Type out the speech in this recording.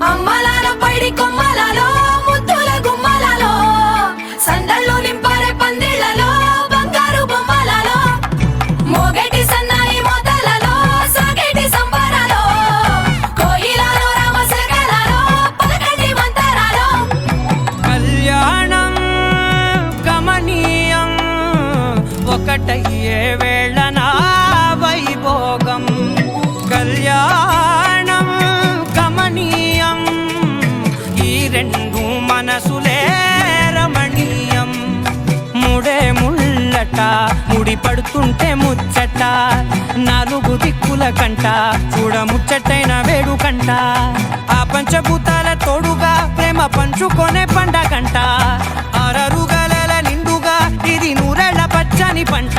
అమ్మలాలో పైడి కొమ్మలలో ముద్దుల గుమ్మలలో సందళ్ళు నింపారే పందిళ్లలో బంగారు బొమ్మలలో మోగేటి సన్నాయి మోతలలో సాగేటి సంబరాలో కోయిలలో రామశకలలో పలకండి మంతరాలో కళ్యాణం గమనీయం ఒకటయ్యే వేళ నా వైభోగం కళ్యాణం గమనీయం ఈ రెండు మనసులే రమణీయం ముడే ముళ్ళట ముడి పడుతుంటే ముచ్చట నాలుగు దిక్కుల కంట చూడ ముచ్చటైన వేడుకంట ఆ పంచభూతాల తోడుగా ప్రేమ పంచుకొనే పండగంట ఆరరుగల నిండుగా ఇది నూరెళ్ళ పచ్చని పంట